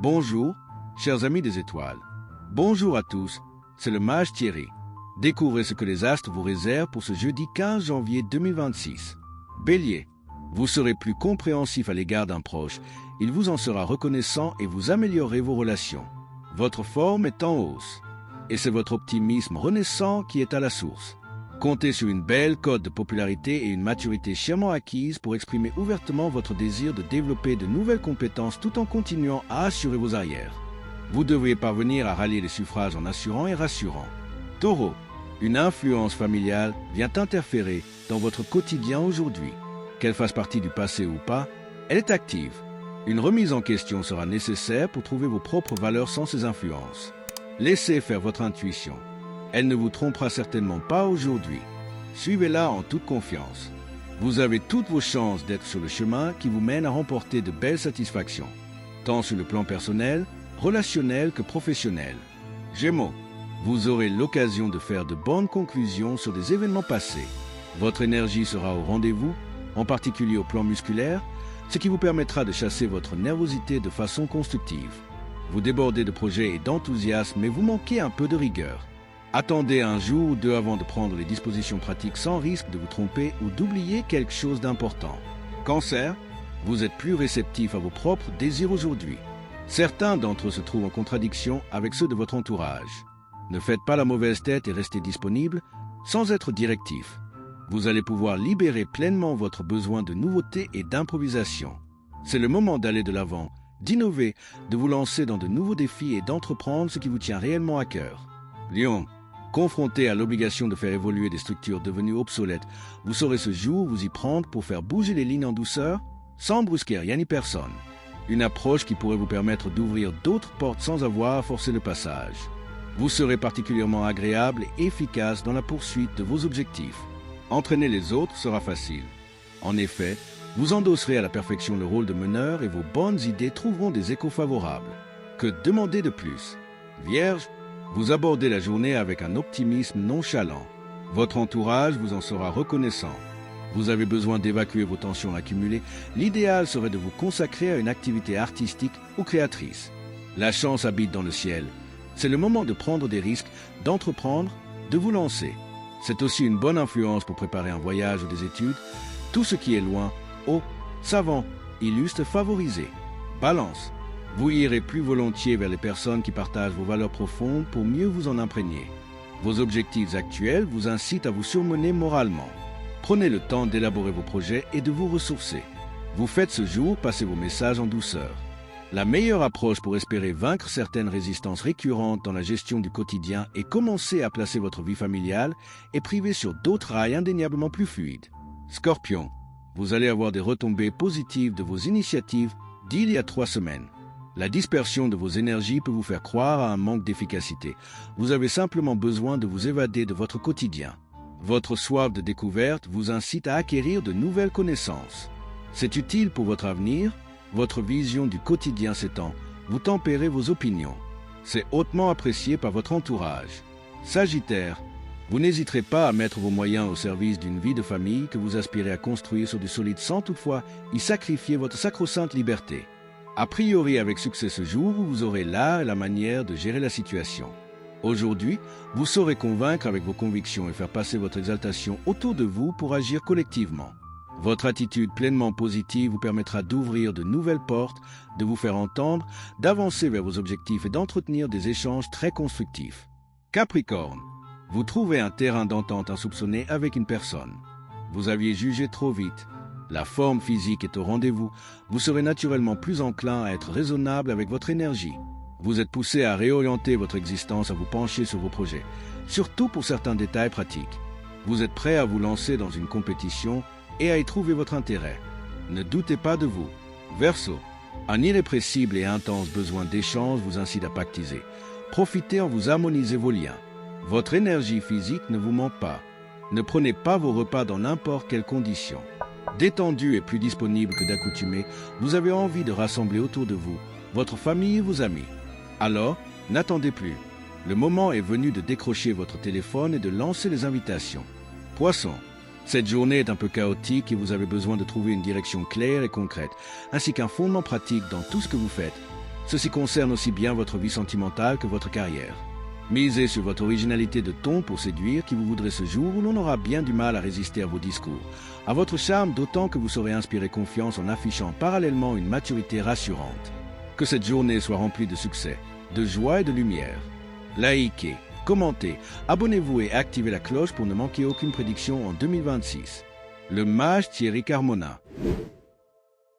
Bonjour, chers amis des étoiles. Bonjour à tous, c'est le mage Thierry. Découvrez ce que les astres vous réservent pour ce jeudi 15 janvier 2026. Bélier, vous serez plus compréhensif à l'égard d'un proche. Il vous en sera reconnaissant et vous améliorerez vos relations. Votre forme est en hausse. Et c'est votre optimisme renaissant qui est à la source. Comptez sur une belle cote de popularité et une maturité chèrement acquise pour exprimer ouvertement votre désir de développer de nouvelles compétences tout en continuant à assurer vos arrières. Vous devriez parvenir à rallier les suffrages en assurant et rassurant. Taureau, une influence familiale vient interférer dans votre quotidien aujourd'hui. Qu'elle fasse partie du passé ou pas, elle est active. Une remise en question sera nécessaire pour trouver vos propres valeurs sans ces influences. Laissez faire votre intuition. Elle ne vous trompera certainement pas aujourd'hui. Suivez-la en toute confiance. Vous avez toutes vos chances d'être sur le chemin qui vous mène à remporter de belles satisfactions, tant sur le plan personnel, relationnel que professionnel. Gémeaux, vous aurez l'occasion de faire de bonnes conclusions sur des événements passés. Votre énergie sera au rendez-vous, en particulier au plan musculaire, ce qui vous permettra de chasser votre nervosité de façon constructive. Vous débordez de projets et d'enthousiasme, mais vous manquez un peu de rigueur. Attendez un jour ou deux avant de prendre les dispositions pratiques sans risque de vous tromper ou d'oublier quelque chose d'important. Cancer, vous êtes plus réceptif à vos propres désirs aujourd'hui. Certains d'entre eux se trouvent en contradiction avec ceux de votre entourage. Ne faites pas la mauvaise tête et restez disponible sans être directif. Vous allez pouvoir libérer pleinement votre besoin de nouveauté et d'improvisation. C'est le moment d'aller de l'avant, d'innover, de vous lancer dans de nouveaux défis et d'entreprendre ce qui vous tient réellement à cœur. Lion, confronté à l'obligation de faire évoluer des structures devenues obsolètes, vous saurez ce jour vous y prendre pour faire bouger les lignes en douceur, sans brusquer rien ni personne. Une approche qui pourrait vous permettre d'ouvrir d'autres portes sans avoir à forcer le passage. Vous serez particulièrement agréable et efficace dans la poursuite de vos objectifs. Entraîner les autres sera facile. En effet, vous endosserez à la perfection le rôle de meneur et vos bonnes idées trouveront des échos favorables. Que demander de plus? Vierge, vous abordez la journée avec un optimisme nonchalant. Votre entourage vous en sera reconnaissant. Vous avez besoin d'évacuer vos tensions accumulées. L'idéal serait de vous consacrer à une activité artistique ou créatrice. La chance habite dans le ciel. C'est le moment de prendre des risques, d'entreprendre, de vous lancer. C'est aussi une bonne influence pour préparer un voyage ou des études. Tout ce qui est loin, haut, savant, illustre, favorisé. Balance. Vous irez plus volontiers vers les personnes qui partagent vos valeurs profondes pour mieux vous en imprégner. Vos objectifs actuels vous incitent à vous surmener moralement. Prenez le temps d'élaborer vos projets et de vous ressourcer. Vous faites ce jour passer vos messages en douceur. La meilleure approche pour espérer vaincre certaines résistances récurrentes dans la gestion du quotidien est commencer à placer votre vie familiale et priver sur d'autres rails indéniablement plus fluides. Scorpion, vous allez avoir des retombées positives de vos initiatives d'il y a 3 semaines. La dispersion de vos énergies peut vous faire croire à un manque d'efficacité. Vous avez simplement besoin de vous évader de votre quotidien. Votre soif de découverte vous incite à acquérir de nouvelles connaissances. C'est utile pour votre avenir. Votre vision du quotidien s'étend, vous tempérez vos opinions. C'est hautement apprécié par votre entourage. Sagittaire, vous n'hésiterez pas à mettre vos moyens au service d'une vie de famille que vous aspirez à construire sur du solide sans toutefois y sacrifier votre sacro-sainte liberté. A priori avec succès ce jour, vous aurez l'art et la manière de gérer la situation. Aujourd'hui, vous saurez convaincre avec vos convictions et faire passer votre exaltation autour de vous pour agir collectivement. Votre attitude pleinement positive vous permettra d'ouvrir de nouvelles portes, de vous faire entendre, d'avancer vers vos objectifs et d'entretenir des échanges très constructifs. Capricorne, vous trouvez un terrain d'entente insoupçonné avec une personne. Vous aviez jugé trop vite. La forme physique est au rendez-vous. Vous serez naturellement plus enclin à être raisonnable avec votre énergie. Vous êtes poussé à réorienter votre existence, à vous pencher sur vos projets, surtout pour certains détails pratiques. Vous êtes prêt à vous lancer dans une compétition et à y trouver votre intérêt. Ne doutez pas de vous. Verseau, un irrépressible et intense besoin d'échange vous incite à pactiser. Profitez en vous harmoniser vos liens. Votre énergie physique ne vous ment pas. Ne prenez pas vos repas dans n'importe quelles conditions. Détendu et plus disponible que d'accoutumée, vous avez envie de rassembler autour de vous votre famille et vos amis. Alors, n'attendez plus. Le moment est venu de décrocher votre téléphone et de lancer les invitations. Poisson, cette journée est un peu chaotique et vous avez besoin de trouver une direction claire et concrète, ainsi qu'un fondement pratique dans tout ce que vous faites. Ceci concerne aussi bien votre vie sentimentale que votre carrière. Misez sur votre originalité de ton pour séduire qui vous voudrez ce jour où l'on aura bien du mal à résister à vos discours, à votre charme d'autant que vous saurez inspirer confiance en affichant parallèlement une maturité rassurante. Que cette journée soit remplie de succès, de joie et de lumière. Likez, commentez, abonnez-vous et activez la cloche pour ne manquer aucune prédiction en 2026. Le mage Thierry Carmona.